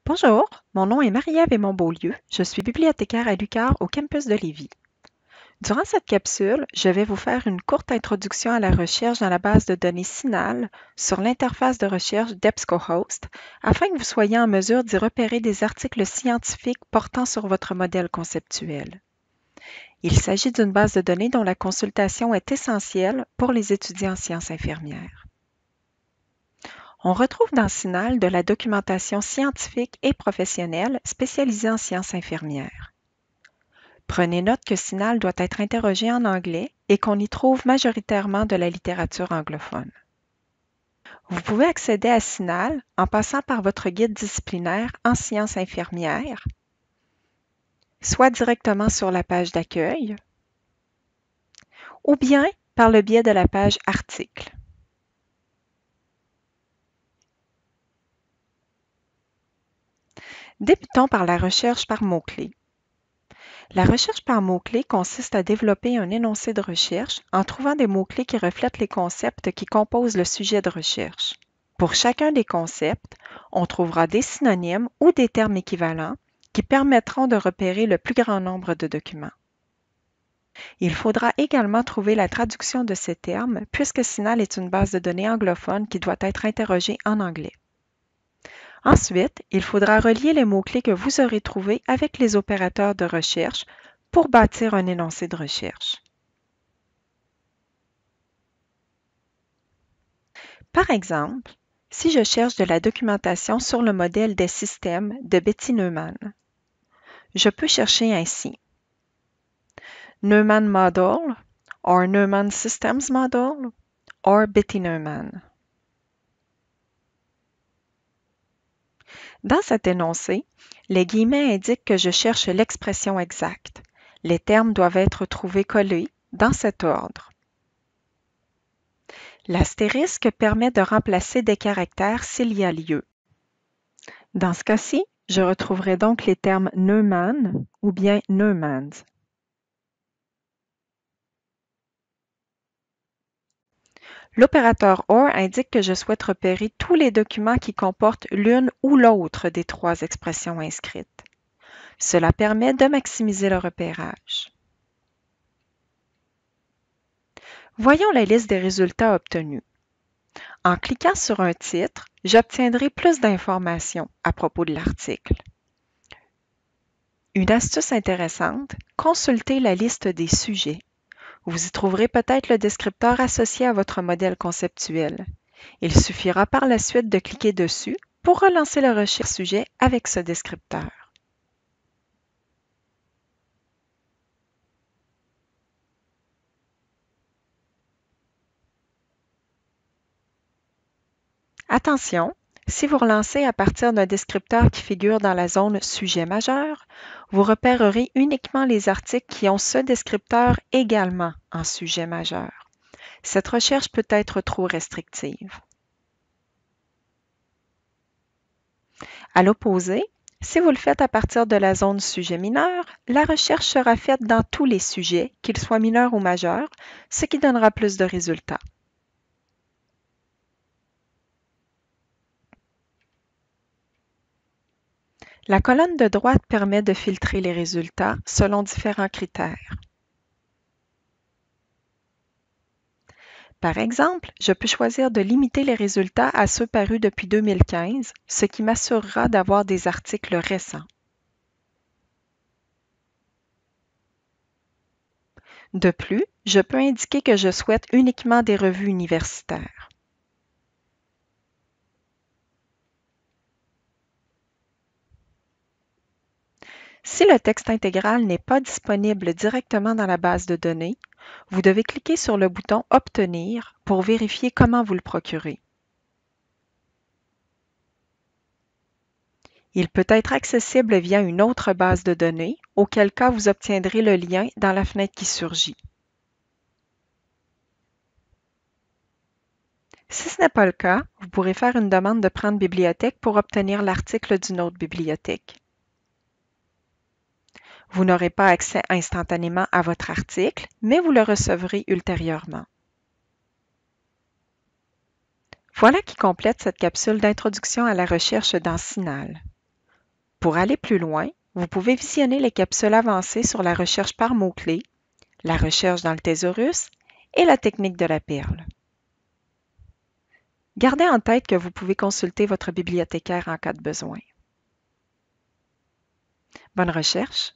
Bonjour, mon nom est Marie-Ève Beaulieu. Je suis bibliothécaire à l'UQAR au campus de Lévis. Durant cette capsule, je vais vous faire une courte introduction à la recherche dans la base de données CINAHL sur l'interface de recherche d'EBSCOhost afin que vous soyez en mesure d'y repérer des articles scientifiques portant sur votre modèle conceptuel. Il s'agit d'une base de données dont la consultation est essentielle pour les étudiants en sciences infirmières. On retrouve dans CINAHL de la documentation scientifique et professionnelle spécialisée en sciences infirmières. Prenez note que CINAHL doit être interrogé en anglais et qu'on y trouve majoritairement de la littérature anglophone. Vous pouvez accéder à CINAHL en passant par votre guide disciplinaire en sciences infirmières, soit directement sur la page d'accueil, ou bien par le biais de la page Articles. Débutons par la recherche par mots-clés. La recherche par mots-clés consiste à développer un énoncé de recherche en trouvant des mots-clés qui reflètent les concepts qui composent le sujet de recherche. Pour chacun des concepts, on trouvera des synonymes ou des termes équivalents qui permettront de repérer le plus grand nombre de documents. Il faudra également trouver la traduction de ces termes puisque CINAHL est une base de données anglophone qui doit être interrogée en anglais. Ensuite, il faudra relier les mots-clés que vous aurez trouvés avec les opérateurs de recherche pour bâtir un énoncé de recherche. Par exemple, si je cherche de la documentation sur le modèle des systèmes de Betty Neumann, je peux chercher ainsi Neumann Model, or Neumann Systems Model, or Betty Neumann. Dans cet énoncé, les guillemets indiquent que je cherche l'expression exacte. Les termes doivent être trouvés collés dans cet ordre. L'astérisque permet de remplacer des caractères s'il y a lieu. Dans ce cas-ci, je retrouverai donc les termes Neumann ou bien Neumanns. L'opérateur OR indique que je souhaite repérer tous les documents qui comportent l'une ou l'autre des trois expressions inscrites. Cela permet de maximiser le repérage. Voyons la liste des résultats obtenus. En cliquant sur un titre, j'obtiendrai plus d'informations à propos de l'article. Une astuce intéressante, consultez la liste des sujets. Vous y trouverez peut-être le descripteur associé à votre modèle conceptuel. Il suffira par la suite de cliquer dessus pour relancer la recherche sujet avec ce descripteur. Attention, si vous relancez à partir d'un descripteur qui figure dans la zone Sujet majeur, vous repérerez uniquement les articles qui ont ce descripteur également en sujet majeur. Cette recherche peut être trop restrictive. À l'opposé, si vous le faites à partir de la zone Sujet mineur, la recherche sera faite dans tous les sujets, qu'ils soient mineurs ou majeurs, ce qui donnera plus de résultats. La colonne de droite permet de filtrer les résultats selon différents critères. Par exemple, je peux choisir de limiter les résultats à ceux parus depuis 2015, ce qui m'assurera d'avoir des articles récents. De plus, je peux indiquer que je souhaite uniquement des revues universitaires. Si le texte intégral n'est pas disponible directement dans la base de données, vous devez cliquer sur le bouton « Obtenir » pour vérifier comment vous le procurer. Il peut être accessible via une autre base de données, auquel cas vous obtiendrez le lien dans la fenêtre qui surgit. Si ce n'est pas le cas, vous pourrez faire une demande de prendre bibliothèque pour obtenir l'article d'une autre bibliothèque. Vous n'aurez pas accès instantanément à votre article, mais vous le recevrez ultérieurement. Voilà qui complète cette capsule d'introduction à la recherche dans CINAHL. Pour aller plus loin, vous pouvez visionner les capsules avancées sur la recherche par mots-clés, la recherche dans le thésaurus et la technique de la perle. Gardez en tête que vous pouvez consulter votre bibliothécaire en cas de besoin. Bonne recherche!